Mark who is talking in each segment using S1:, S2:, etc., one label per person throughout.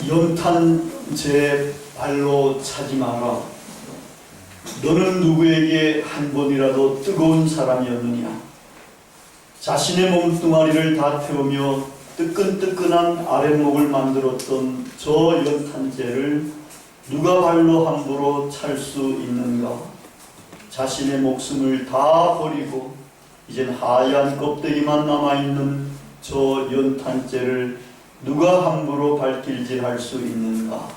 S1: 연탄 제 발로 차지 마라. 너는 누구에게 한 번이라도 뜨거운 사람이었느냐? 자신의 몸뚱아리를 다 태우며 뜨끈뜨끈한 아랫목을 만들었던 저 연탄재를 누가 발로 함부로 찰 수 있는가? 자신의 목숨을 다 버리고 이젠 하얀 껍데기만 남아있는 저 연탄재를 누가 함부로 발길질할 수 있는가?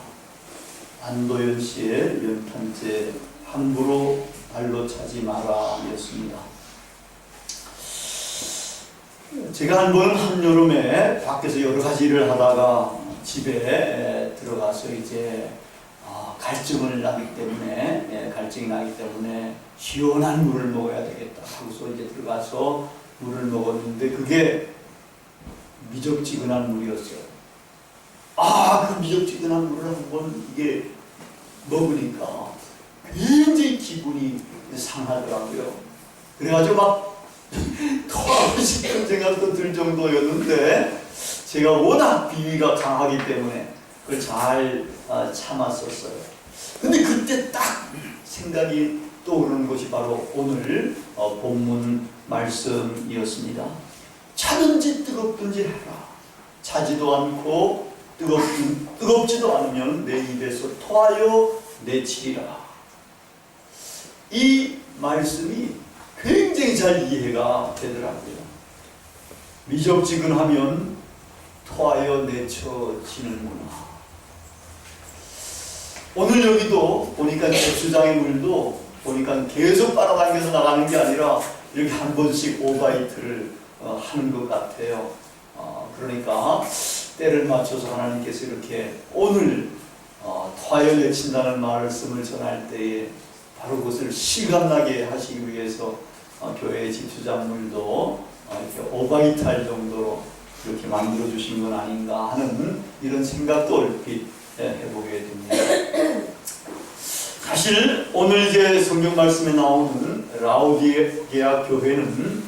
S1: 안도연 씨의 연탄재 함부로 발로 차지 마라 였습니다. 제가 한 번은 한여름에 밖에서 여러 가지 일을 하다가 집에 들어가서 이제 갈증이 나기 때문에 시원한 물을 먹어야 되겠다 하고서 이제 들어가서 물을 먹었는데 그게 미적지근한 물이었어요. 그 미적지근한 물을 한번 이게 먹으니까 굉장히 기분이 상하더라고요. 그래가지고 막 토하고 싶은 생각도 들 정도였는데 제가 워낙 비위가 강하기 때문에 그걸 잘 참았었어요. 근데 그때 딱 생각이 떠오르는 것이 바로 오늘 본문 말씀이었습니다. 차든지 뜨겁든지 해라. 차지도 않고 뜨겁지도 않으면 내 입에서 토하여 내치리라. 이 말씀이 굉장히 잘 이해가 되더라고요. 미적지근하면 토하여 내쳐지는구나. 오늘 여기도 보니까 고추장의 물도 보니까 계속 빨아당겨서 나가는 게 아니라 이렇게 한 번씩 오바이트를 하는 것 같아요. 그러니까 때를 맞춰서 하나님께서 이렇게 오늘 토하여 내친다는 말씀을 전할 때에 바로 그것을 실감나게 하시기 위해서 교회의 집수작물도 이렇게 오바이트 할 정도로 이렇게 만들어 주신 건 아닌가 하는 이런 생각도 얼핏 해보게 됩니다. 사실 오늘 이제 성경 말씀에 나오는 라오디게아 교회는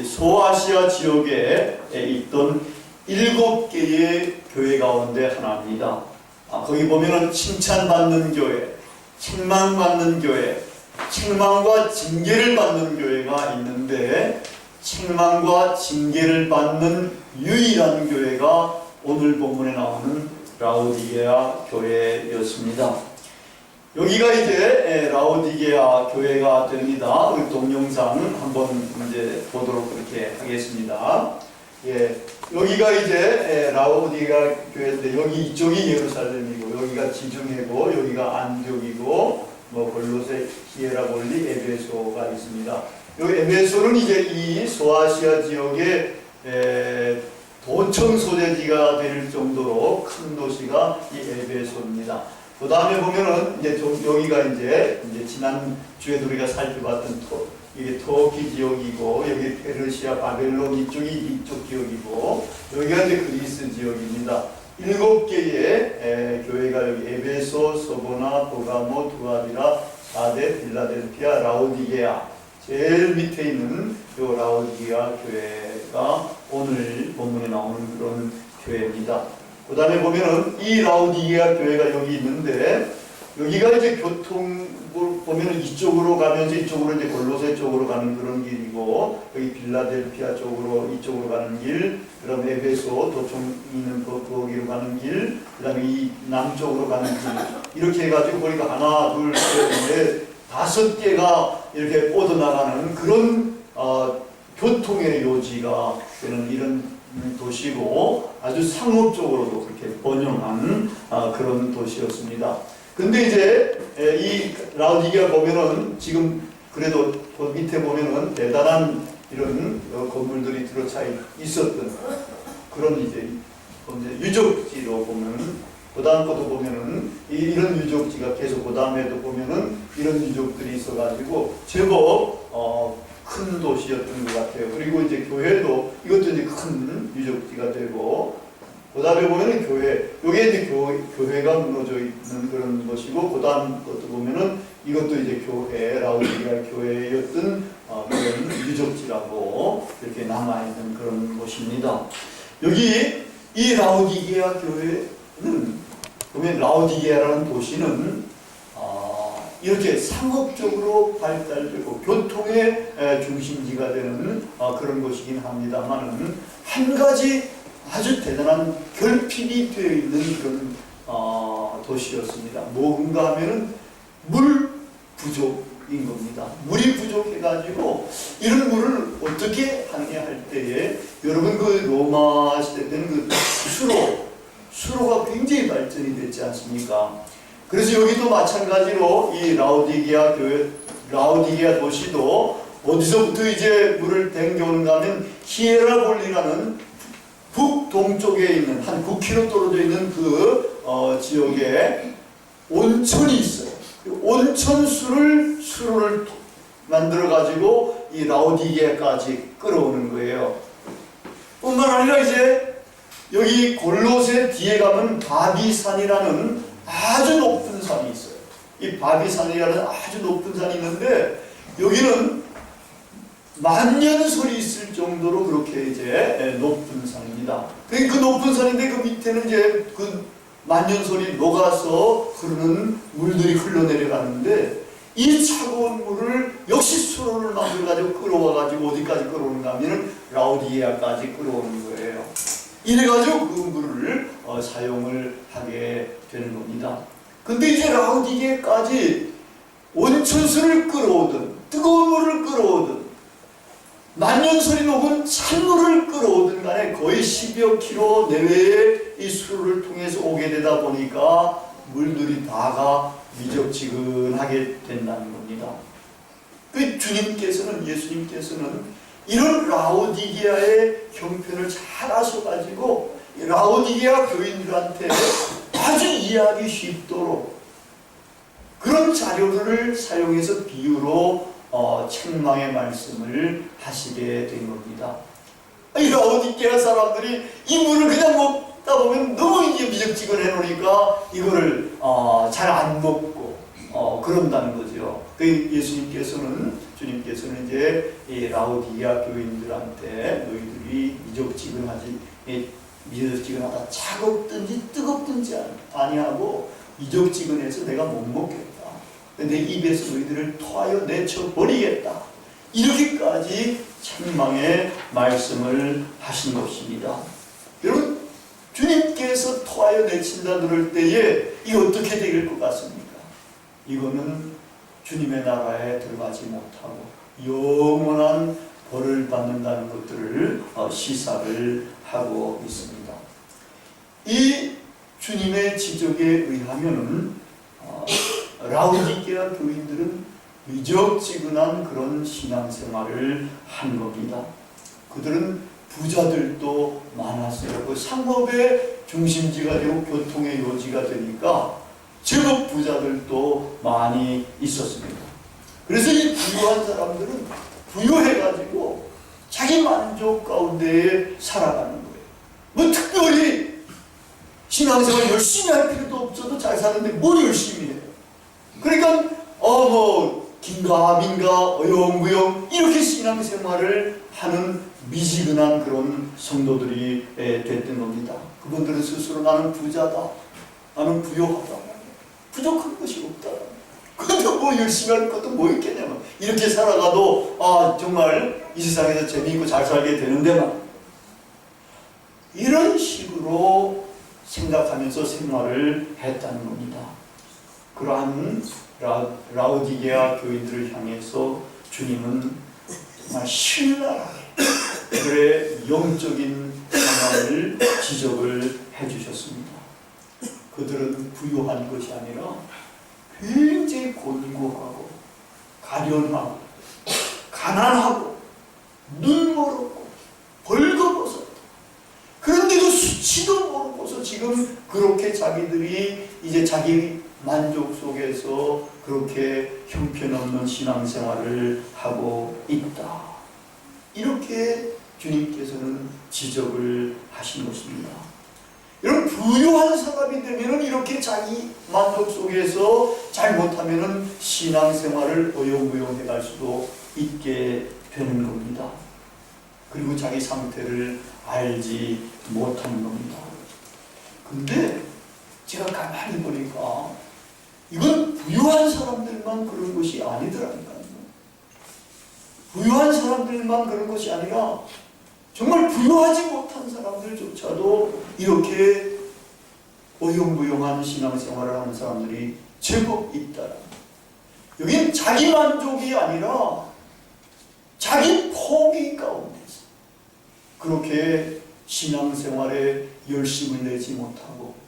S1: 소아시아 지역에 있던 7개의 교회 가운데 하나입니다. 거기 보면은 칭찬받는 교회, 책망받는 교회, 책망과 징계를 받는 교회가 있는데 책망과 징계를 받는 유일한 교회가 오늘 본문에 나오는 라오디게아 교회였습니다. 여기가 이제 라오디게아 교회가 됩니다. 우리 동영상 한번 이제 보도록 그렇게 하겠습니다. 여기가 이제 라오디게아 교회인데 여기 이쪽이 예루살렘이고 여기가 지중해고 여기가 안디옥이고 골로새, 히에라볼리, 에베소가 있습니다. 여기 에베소는 이제 이 소아시아 지역의 도청 소재지가 될 정도로 큰 도시가 이 에베소입니다. 그 다음에 보면은 이제 여기가 이제 지난 주에도 우리가 살펴봤던 이게 터키 지역이고 여기 페르시아, 바벨론 이쪽 지역이고 여기가 이제 그리스 지역입니다. 7개의 교회가 여기 에베소, 소보나, 도가모, 두아디라, 사데, 빌라델피아, 라오디게아 제일 밑에 있는 이 라오디게아 교회가 오늘 본문에 나오는 그런 교회입니다. 그 다음에 보면은 이 라오디게아 교회가 여기 있는데 여기가 이제 교통을 보면은 이쪽으로 가면서 이쪽으로 이제 골로새 쪽으로 가는 그런 길이고 여기 빌라델피아 쪽으로 이쪽으로 가는 길, 그다음 에베소 도청 있는 거기로 가는 길, 그다음에 이 남쪽으로 가는 길 이렇게 해가지고 보니까 하나, 둘, 셋, 넷, 5개가 이렇게 뻗어나가는 그런 교통의 요지가 되는 이런 도시고 아주 상업적으로도 그렇게 번영한 그런 도시였습니다. 근데 이제 이 라오디게아 보면은 지금 그래도 그 밑에 보면은 대단한 이런 건물들이 들어차 있었던 그런 이제 유적지로 보면은 그 다음 것도 보면은 이런 유적지가 계속 그 다음에도 보면은 이런 유적들이 있어가지고 제법 큰 도시였던 것 같아요. 그리고 이제 교회도 이것도 이제 큰 유적지가 되고 그 다음에 보면은 여기에 이제 교회가 무너져 있는 그런 것이고 그 다음 것도 보면은 이것도 이제 라오디게아 교회였던 그런 유적지라고 이렇게 남아있는 그런 곳입니다. 여기 이 라오디게아 교회는 그러면 라오디게아라는 도시는 이렇게 상업적으로 발달되고 교통의 중심지가 되는 그런 곳이긴 합니다만은 한 가지 아주 대단한 결핍이 되어 있는 그런 도시였습니다. 뭔가 하면은 물 부족인 겁니다. 물이 부족해가지고 이런 물을 어떻게 하느냐 할 때에 여러분 그 로마 시대 때는 그 수로가 굉장히 발전이 됐지 않습니까? 그래서 여기도 마찬가지로 이 라오디게아 도시도 어디서부터 이제 물을 댕겨오는가 하면 히에라볼리라는 북동쪽에 있는 한 9km 떨어져 있는 그 지역에 온천이 있어요. 수로를 만들어 가지고 이 라오디게아까지 끌어오는 거예요. 뿐만 아니라 이제 여기 골로새 뒤에 가면 바비산이라는 아주 높은 산이 있어요. 이 바비산이라는 아주 높은 산이 있는데 여기는 만년설이 있을 정도로 그렇게 이제 높은 산입니다. 그 높은 산인데 그 밑에는 이제 그 만년설이 녹아서 흐르는 물들이 흘러내려가는데 이 차가운 물을 역시 수로를 만들어가지고 끌어와가지고 어디까지 끌어오는가 하면 라오디게아까지 끌어오는 거예요. 이래가지고 그 물을 사용을 하게 되는 겁니다. 근데 이제 라오디게아까지 온천수를 끌어오든 뜨거운 물을 끌어오든 만년설이 녹은 찬물을 끌어오든 간에 거의 10여 킬로 내외의 이 수로를 통해서 오게 되다 보니까 물들이 다가 미적지근하게 된다는 겁니다. 그 예수님께서는 이런 라오디게아의 형편을 잘 아셔가지고 라오디게아 교인들한테 아주 이해하기 쉽도록 그런 자료를 사용해서 비유로 책망의 말씀을 하시게 된 겁니다. 이 라오디게아 사람들이 이 물을 그냥 먹다 보면 너무 이제 미적지근해 놓으니까 이거를 잘 안 먹고 그런다는 거죠. 주님께서는 이제 이 라오디게아 교인들한테 너희들이 미적지근하다 차갑든지 뜨겁든지 아니하고 미적지근해서 내가 못 먹겠다. 내 입에서 너희들을 토하여 내쳐버리겠다. 이렇게까지 책망의 말씀을 하신 것입니다. 여러분, 주님께서 토하여 내친다 그럴 때에 이게 어떻게 될 것 같습니까? 이거는 주님의 나라에 들어가지 못하고 영원한 벌을 받는다는 것들을 시사를 하고 있습니다. 이 주님의 지적에 의하면은 라오디게아 교인들은 미적지근한 그런 신앙생활을 한 겁니다. 그들은 부자들도 많았어요. 그 상업의 중심지가 되고 교통의 요지가 되니까 제법 부자들도 많이 있었습니다. 그래서 이 부유한 사람들은 부유해가지고 자기 만족 가운데 살아가는 거예요. 뭐 특별히 신앙생활 열심히 할 필요도 없어도 잘 사는데 뭘 열심히 해요? 그러니까 긴가민가 어영부영 이렇게 신앙생활을 하는 미지근한 그런 성도들이 됐던 겁니다. 그분들은 스스로 나는 부자다, 나는 부유하다, 부족한 것이 없다. 그런데 뭐 열심히 할 것도 뭐 있겠냐면 이렇게 살아가도 정말 이 세상에서 재미있고 잘 살게 되는데만 이런 식으로 생각하면서 생활을 했다는 겁니다. 그러한 라오디게아 교인들을 향해서 주님은 정말 신랄하게 그들의 영적인 상황을 지적을 해주셨습니다. 그들은 부유한 것이 아니라 굉장히 곤고하고 가련하고 가난하고 눈멀었고 벌거벗었다. 그런데도 수치도 모르고서 지금 그렇게 자기들이 이제 자기 만족 속에서 그렇게 형편없는 신앙생활을 하고 있다. 이렇게 주님께서는 지적을 하신 것입니다. 여러분, 부유한 사람이 되면 이렇게 자기 만족 속에서 잘못하면 신앙생활을 어영부영해 갈 수도 있게 되는 겁니다. 그리고 자기 상태를 알지 못하는 겁니다. 근데 제가 가만히 보니까 이건 부유한 사람들만 그런 것이 아니더라니까요. 부유한 사람들만 그런 것이 아니라 정말 부유하지 못한 사람들조차도 이렇게 어영부영한 신앙생활을 하는 사람들이 제법 있다. 여기는 자기 만족이 아니라 자기 포기 가운데서 그렇게 신앙생활에 열심을 내지 못하고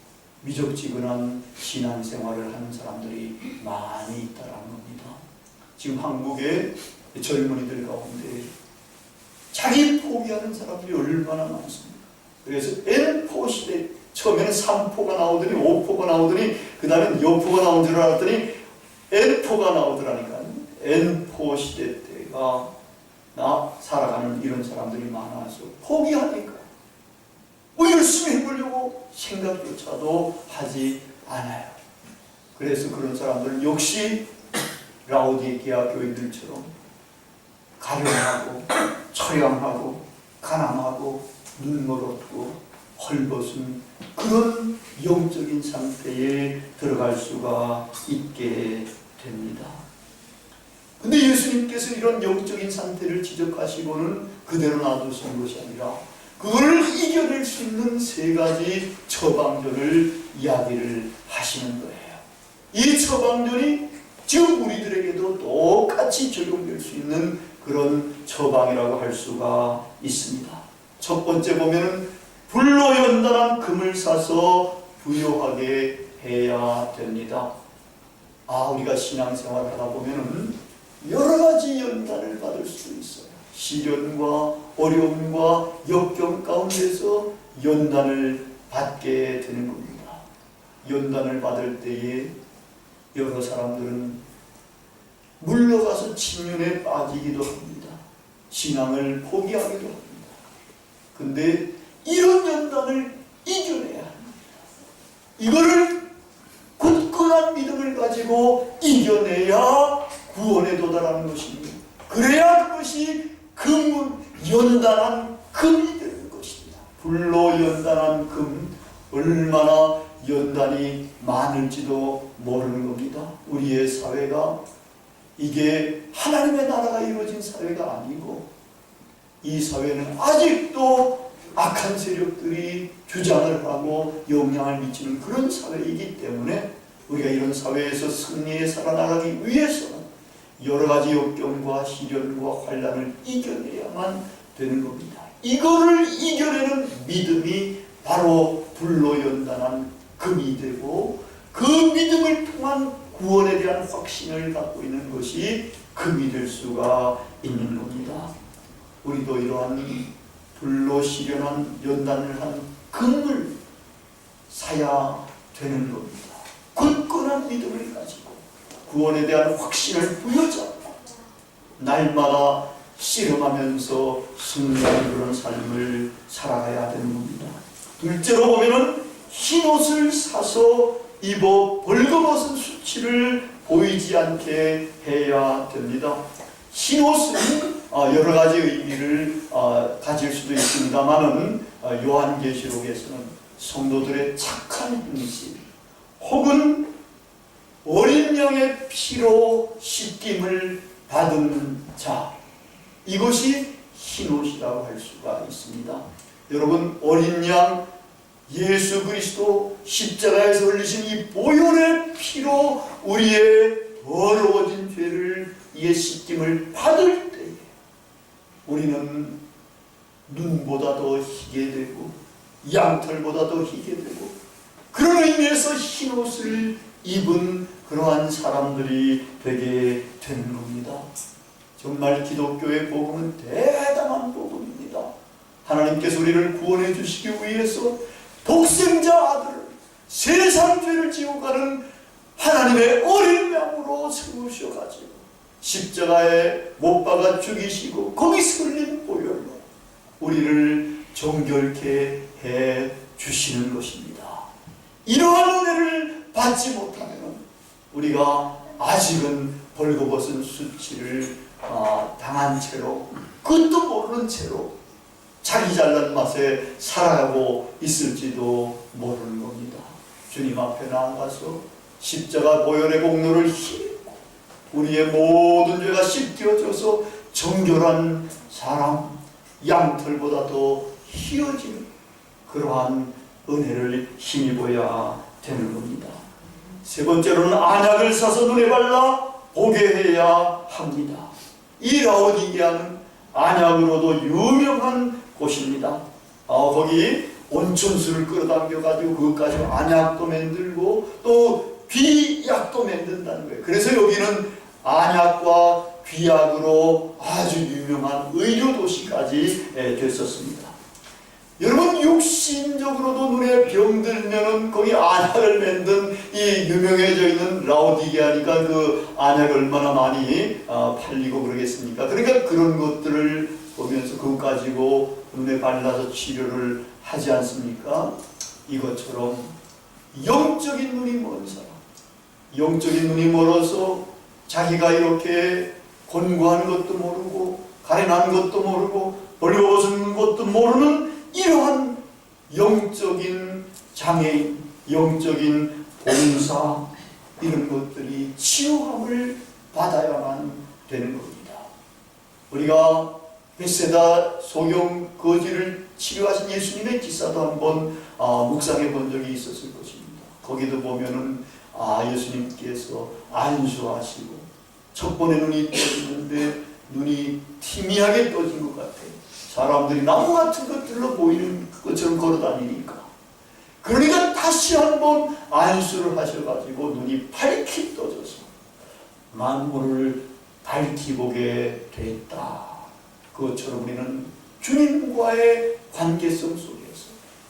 S1: 미적지근한 신앙생활을 하는 사람들이 많이 있다는 겁니다. 지금 한국의 젊은이들 가운데 자기 포기하는 사람들이 얼마나 많습니까? 그래서 N포 시대, 처음에는 3포가 나오더니 5포가 나오더니 그 다음에 여포가 나온 줄 알았더니 N포가 나오더라니까요. N포 시대 때가 나 살아가는 이런 사람들이 많아서 포기하니까 뭐 열심히 해보려고 생각조차도 하지 않아요. 그래서 그런 사람들 역시 라오디게아 교인들처럼 가련하고 처량하고 가난하고 눈멀었고 헐벗은 그런 영적인 상태에 들어갈 수가 있게 됩니다. 근데 예수님께서 이런 영적인 상태를 지적하시고는 그대로 놔두신 것이 아니라 그걸 이겨낼 수 있는 세 가지 처방전을 이야기를 하시는 거예요. 이 처방전이 지금 우리들에게도 똑같이 적용될 수 있는 그런 처방이라고 할 수가 있습니다. 첫 번째 보면은 불로 연단한 금을 사서 부요하게 해야 됩니다. 우리가 신앙생활을 하다 보면은 여러 가지 연단을 받을 수 있어요. 시련과 어려움과 역경 가운데서 연단을 받게 되는 겁니다. 연단을 받을 때에 여러 사람들은 물러가서 침륜에 빠지기도 합니다. 신앙을 포기하기도 합니다. 근데 이런 연단을 이겨내야 합니다. 이거를 굳건한 믿음을 가지고 이겨내야 구원에 도달하는 것입니다. 그래야 그것이 연단한 금이 되는 것입니다. 불로 연단한 금, 얼마나 연단이 많을지도 모르는 겁니다. 우리의 사회가 이게 하나님의 나라가 이루어진 사회가 아니고 이 사회는 아직도 악한 세력들이 주장을 하고 영향을 미치는 그런 사회이기 때문에 우리가 이런 사회에서 승리에 살아나가기 위해서는 여러 가지 역경과 시련과 환난을 이겨내야만 되는 겁니다. 이거를 이겨내는 믿음이 바로 불로 연단한 금이 되고 그 믿음을 통한 구원에 대한 확신을 갖고 있는 것이 금이 될 수가 있는 겁니다. 우리도 이러한 불로 시련한 연단을 한 금을 사야 되는 겁니다. 굳건한 믿음을 가지고 구원에 대한 확신을 부여잡고 날마다 씨름하면서 승리하는 그런 삶을 살아가야 되는 겁니다. 둘째로 보면은 흰 옷을 사서 입어 벌거벗은 수치를 보이지 않게 해야 됩니다. 흰 옷은 여러 가지 의미를 가질 수도 있습니다만은 요한계시록에서는 성도들의 착한 행실 혹은 어린 양의 피로 씻김을 받은 자, 이것이 흰옷이라고 할 수가 있습니다. 여러분, 어린 양 예수 그리스도 십자가에서 흘리신 이 보혈의 피로 우리의 더러워진 죄를 이에 씻김을 받을 때에 우리는 눈보다 더 희게 되고 양털보다 더 희게 되고 그런 의미에서 흰옷을 입은 그러한 사람들이 되게 되는 겁니다. 정말 기독교의 복음은 대단한 복음입니다. 하나님께서 우리를 구원해 주시기 위해서 독생자 아들을 세상 죄를 지고 가는 하나님의 어린 양으로 세우셔가지고 십자가에 못 박아 죽이시고 거기서 흘린 보혈로 우리를 정결케 해 주시는 것입니다. 이러한 은혜를 받지 못하면 우리가 아직은 벌거벗은 수치를 당한 채로 그것도 모르는 채로 자기 잘난 맛에 살아가고 있을지도 모르는 겁니다. 주님 앞에 나아가서 십자가 보혈의 공로를 힘입고 우리의 모든 죄가 씻겨져서 정결한 사람, 양털보다 더 희어지는 그러한 은혜를 힘입어야 되는 겁니다. 세 번째로는 안약을 사서 눈에 발라 보게 해야 합니다. 이 라오디게아는 안약으로도 유명한 곳입니다. 거기 온천수를 끌어당겨가지고 그것 가지고 안약도 만들고 또 귀약도 만든다는 거예요. 그래서 여기는 안약과 귀약으로 아주 유명한 의료도시까지 됐었습니다. 여러분, 육신적으로도 눈에 병들면은 거기 안약을 만든 이 유명해져 있는 라오디게아니까 그 안약이 얼마나 많이 팔리고 그러겠습니까? 그러니까 그런 것들을 보면서 그것 가지고 눈에 발라서 치료를 하지 않습니까? 이것처럼 영적인 눈이 먼 사람, 영적인 눈이 멀어서 자기가 이렇게 곤고한 것도 모르고 가련한 것도 모르고 벌거벗은 것도 모르는 이러한 영적인 장애인, 영적인 봉사, 이런 것들이 치유함을 받아야만 되는 겁니다. 우리가 벳세다 소경 거지를 치료하신 예수님의 기사도 한번 묵상해 본 적이 있었을 것입니다. 거기도 보면은 예수님께서 안수하시고 첫 번에 눈이 떠지는데 눈이 희미하게 떠진 것 같아요. 사람들이 나무 같은 것들로 보이는 것처럼 걸어다니니까. 그러니까 다시 한번 안수를 하셔가지고 눈이 밝히 떠져서 만물을 밝히 보게 됐다. 그것처럼 우리는 주님과의 관계성 속에서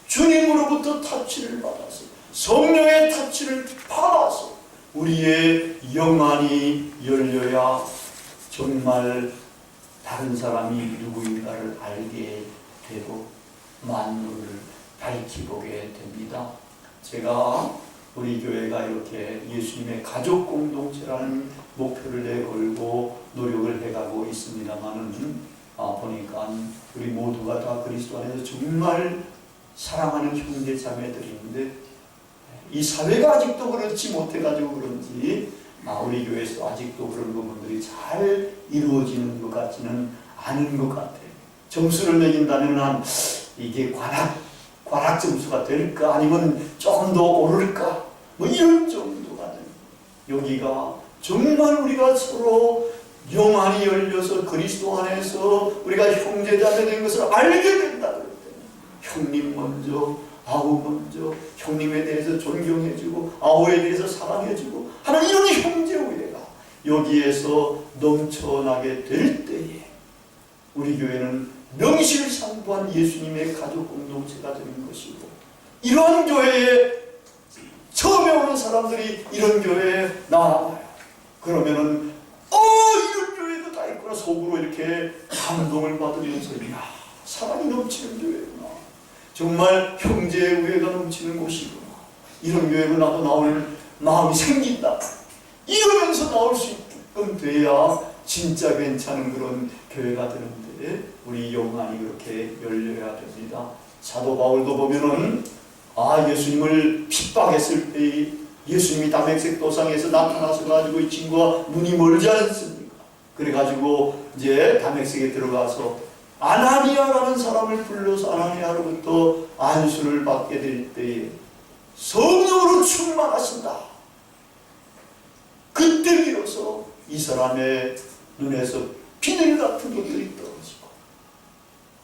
S1: 주님으로부터 터치를 받아서 성령의 터치를 받아서 우리의 영안이 열려야 정말 다른 사람이 누구인가를 알게 되고 만물을 밝히 보게 됩니다. 제가 우리 교회가 이렇게 예수님의 가족 공동체라는 목표를 내걸고 노력을 해가고 있습니다만은 보니까 우리 모두가 다 그리스도 안에서 정말 사랑하는 형제 자매들인데 이 사회가 아직도 그렇지 못해가지고 그런지 우리 교회에서 아직도 그런 부분들이 잘 이루어지는 것 같지는 않은 것 같아요. 점수를 매긴다면 이게 관악 점수가 될까 아니면 조금 더 오를까 뭐 이런 정도가 됩니다. 여기가 정말 우리가 서로 영안이 열려서 그리스도 안에서 우리가 형제자매 된 것을 알게 된다 그럴 때는 형님 먼저 아우 먼저 형님에 대해서 존경해주고 아우에 대해서 사랑해주고 하는 이런 형제 우애가 여기에서 넘쳐나게 될 때에 우리 교회는 명실상부한 예수님의 가족 공동체가 되는 것이고 이러한 교회에 처음에 오는 사람들이 이런 교회에 나와요. 그러면은 이런 교회도 다 있구나 속으로 이렇게 감동을 받으면서 이야 사랑이 넘치는 교회구나. 정말 형제의 우애가 넘치는 곳이구나. 이런 교회로 나도 나올 마음이 생긴다. 이러면서 나올 수 있게끔 돼야 진짜 괜찮은 그런 교회가 되는데 우리 영안이 그렇게 열려야 됩니다. 사도 바울도 보면은 예수님을 핍박했을 때 예수님이 다메섹 도상에서 나타나서 가지고 이 친구가 눈이 멀지 않습니까? 그래가지고 이제 다메섹에 들어가서 아나니아라는 사람을 불러서 아나니아로부터 안수를 받게 될 때에 성령으로 충만하신다. 그때 비로소 이 사람의 눈에서 비늘 같은 것들이 떨어지고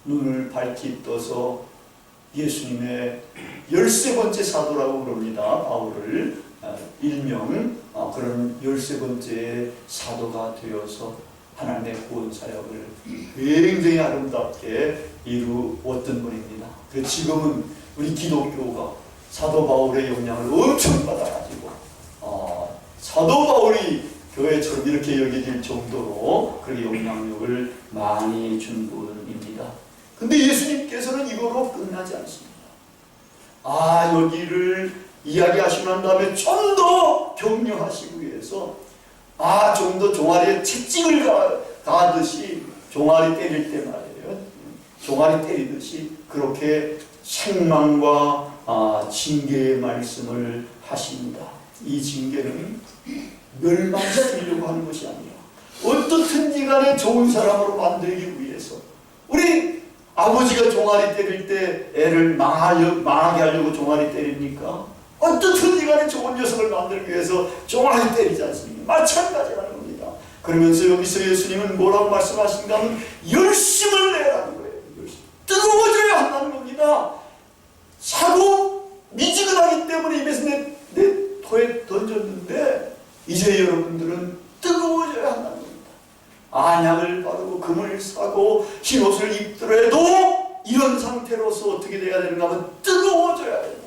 S1: 눈을 밝히 떠서 예수님의 13번째 사도라고 그럽니다. 바울을 일명 그런 13번째 사도가 되어서 하나님의 구원 사역을 굉장히 아름답게 이루었던 분입니다. 지금은 우리 기독교가 사도 바울의 영향을 엄청 받아가지고 사도 바울이 교회처럼 이렇게 여겨질 정도로 그렇게 영향력을 많이 준 분입니다. 근데 예수님께서는 이거로 끝나지 않습니다. 여기를 이야기하시고 난 다음에 좀 더 격려하시기 위해서 좀 더 종아리에 채찍을 가듯이 종아리 때릴 때 말이에요. 종아리 때리듯이 그렇게 책망과 징계의 말씀을 하십니다. 이 징계는 멸망시키려고 하는 것이 아니라 어떻든지 간에 좋은 사람으로 만들기 위해서, 우리 아버지가 종아리 때릴 때 애를 망하게 하려고 종아리 때립니까? 어떻든지 간에 좋은 녀석을 만들기 위해서 종아리 때리지 않습니까? 마찬가지라는 겁니다. 그러면서 여기서 예수님은 뭐라고 말씀하신가 하면 열심을 내라는 거예요. 뜨거워져야 한다는 겁니다. 사고 미지근하기 때문에 입에서 내 토에 던졌는데 이제 여러분들은 뜨거워져야 한다는 겁니다. 안약을 바르고 금을 사고 흰옷을 입더라도 이런 상태로서 어떻게 돼야 되는가 하면 뜨거워져야 된다.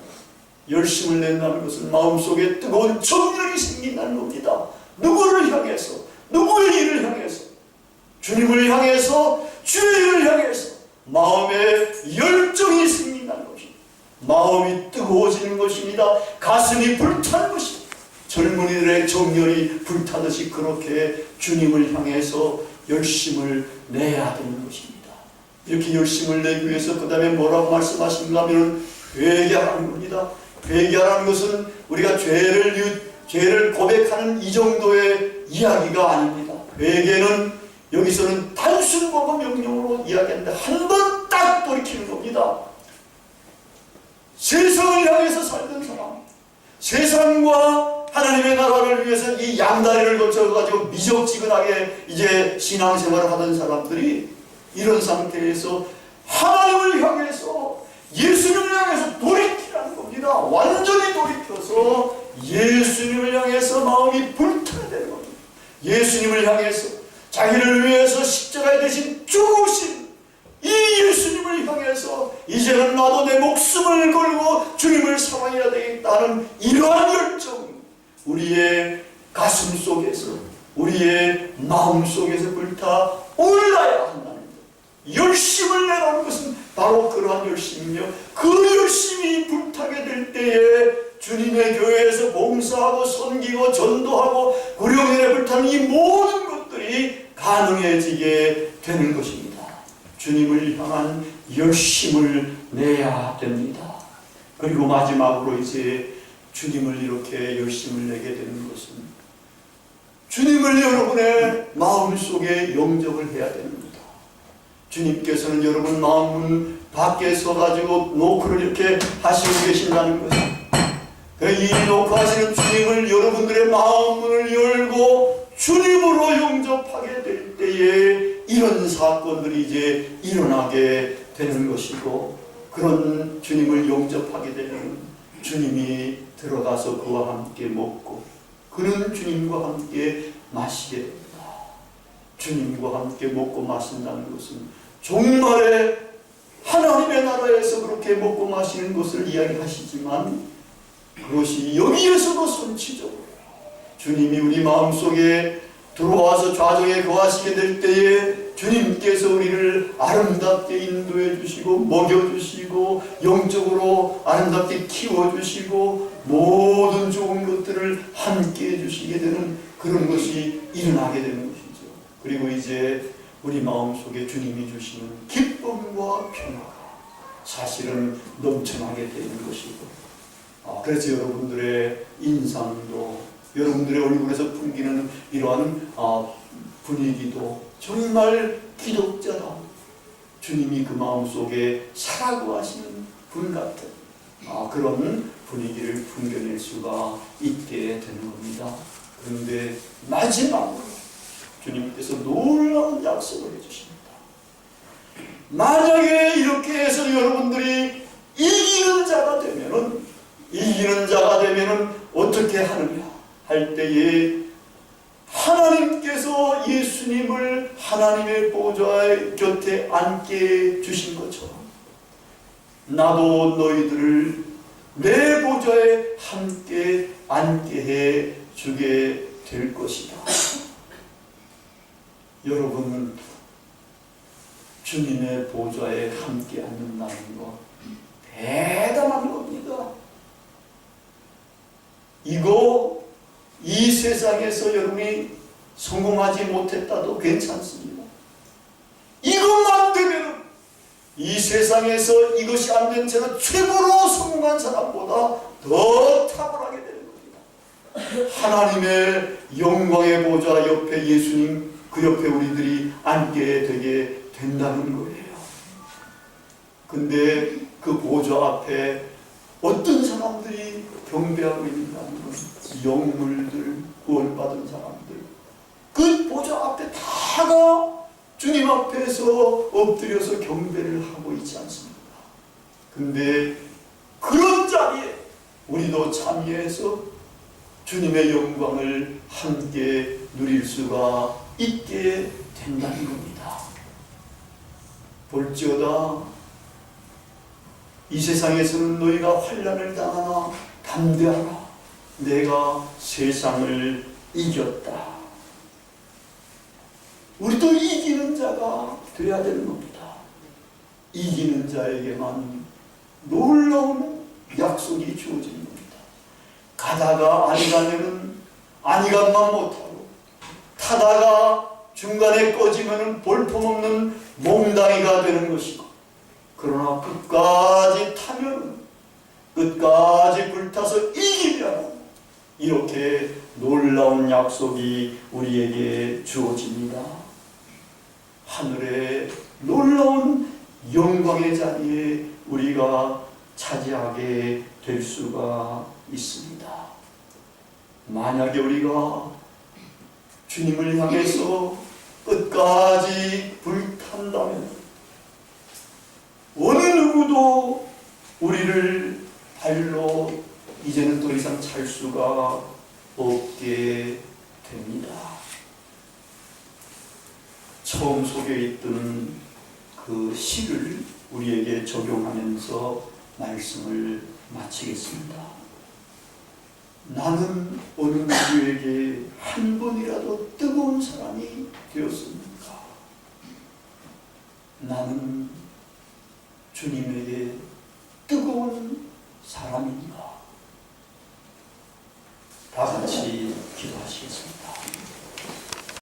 S1: 열심을 낸다는 것은 마음속에 뜨거운 정열이 생긴다는 겁니다. 누구를 향해서, 누구의 일을 향해서, 주님을 향해서, 주의 일을 향해서 마음에 열정이 생긴다는 것입니다. 마음이 뜨거워지는 것입니다. 가슴이 불타는 것입니다. 젊은이들의 정열이 불타듯이 그렇게 주님을 향해서 열심을 내야 되는 것입니다. 이렇게 열심을 내기 위해서 그 다음에 뭐라고 말씀하신가 하면 회개하라는 겁니다. 회개하라는 것은 우리가 죄를 고백하는 이 정도의 이야기가 아닙니다. 회개는 여기서는 단순 법의 명령으로 이야기하는데 한 번 딱 돌이키는 겁니다. 세상을 향해서 살던 사람, 세상과 하나님의 나라를 위해서 이 양다리를 거쳐가지고 미적지근하게 이제 신앙생활을 하던 사람들이 이런 상태에서 하나님을 향해서, 예수님을 향해서 돌이키라는 겁니다. 완전히 돌이켜서 예수님을 향해서 마음이 불타야 되는 겁니다. 예수님을 향해서 자기를 위해서 십자가에 대신 죽으신 이 예수님을 향해서 이제는 나도 내 목숨을 걸고 주님을 사랑해야 되겠다는 이러한 열정, 우리의 가슴 속에서, 우리의 마음 속에서 불타 올라야 한다는 것. 열심을 내라는 것은 바로 그러한 열심이며, 그 열심이 불타게 될 때에 주님의 교회에서 봉사하고 섬기고 전도하고 구령연에 불타는 이 모든 것들이 가능해지게 되는 것입니다. 주님을 향한 열심을 내야 됩니다. 그리고 마지막으로 이제 주님을 이렇게 열심을 내게 되는 것은 주님을 여러분의 마음속에 영접을 해야 됩니다. 주님께서는 여러분 마음문 밖에 서가지고 노크를 이렇게 하시고 계신다는 것입니다. 이 노크 하시는 주님을 여러분들의 마음문을 열고 주님으로 영접하게 될 때에 이런 사건들이 이제 일어나게 되는 것이고, 그런 주님을 영접하게 되면 주님이 들어가서 그와 함께 먹고 그는 주님과 함께 마시게 됩니다. 주님과 함께 먹고 마신다는 것은 정말의 하나님의 나라에서 그렇게 먹고 마시는 것을 이야기하시지만, 그것이 여기에서도 선취적으로 주님이 우리 마음속에 들어와서 좌정에 거하시게 될 때에 주님께서 우리를 아름답게 인도해 주시고 먹여주시고 영적으로 아름답게 키워주시고 모든 좋은 것들을 함께 해주시게 되는 그런 것이 일어나게 되는 것이죠. 그리고 이제 우리 마음속에 주님이 주시는 기쁨과 평화가 사실은 넘쳐나게 되는 것이고, 그래서 여러분들의 인상도, 여러분들의 얼굴에서 풍기는 이러한 분위기도 정말 기독자다, 주님이 그 마음속에 살아고 하시는 분 같은 그런 분위기를 풍겨낼 수가 있게 되는 겁니다. 그런데 마지막으로 주님께서 놀라운 약속을 해주십니다. 만약에 이렇게 해서 여러분들이 이기는 자가 되면은 어떻게 하느냐 할 때에 하나님께서 예수님을 하나님의 보좌 곁에 앉게 주신 것처럼 나도 너희들을 내 보좌에 함께 앉게 해 주게 될 것이다. 여러분, 주님의 보좌에 함께 앉는다는 것 대단한 겁니다. 이 세상에서 여러분이 성공하지 못했다도 괜찮습니다. 이것만 되면 이 세상에서 이것이 안 된 채로 최고로 성공한 사람보다 더 탁월하게 되는 겁니다. 하나님의 영광의 보좌 옆에 예수님, 그 옆에 우리들이 앉게 되게 된다는 거예요. 근데 그 보좌 앞에 어떤 사람들이 경배하고 있는다는 건 영물들, 구원받은 사람들, 그 보좌 앞에 다가 주님 앞에서 엎드려서 경배를 하고 있지 않습니까? 근데 그런 자리에 우리도 참여해서 주님의 영광을 함께 누릴 수가 있게 된다는 겁니다. 볼지어다 이 세상에서는 너희가 환난을 당하나 담대하라. 내가 세상을 이겼다. 우리도 이기는 자가 되어야 되는 겁니다. 이기는 자에게만 놀라운 약속이 주어지는 겁니다. 가다가 아니 가면은 아니 간만 못하고, 타다가 중간에 꺼지면은 볼품없는 몽당이가 되는 것이고, 그러나 끝까지 타면, 끝까지 불타서 이기면 이렇게 놀라운 약속이 우리에게 주어집니다. 하늘의 놀라운 영광의 자리에 우리가 차지하게 될 수가 있습니다. 만약에 우리가 주님을 향해서 끝까지 불탄다면 어느 누구도 우리를 발로 이제는 더 이상 찰 수가 없게 됩니다. 처음 소개했던 그 시를 우리에게 적용하면서 말씀을 마치겠습니다. 나는 어느 누구에게 한 번이라도 뜨거운 사람이 되었습니까? 나는 주님에게 뜨거운 사람인가? 다 같이 기도하시겠습니다.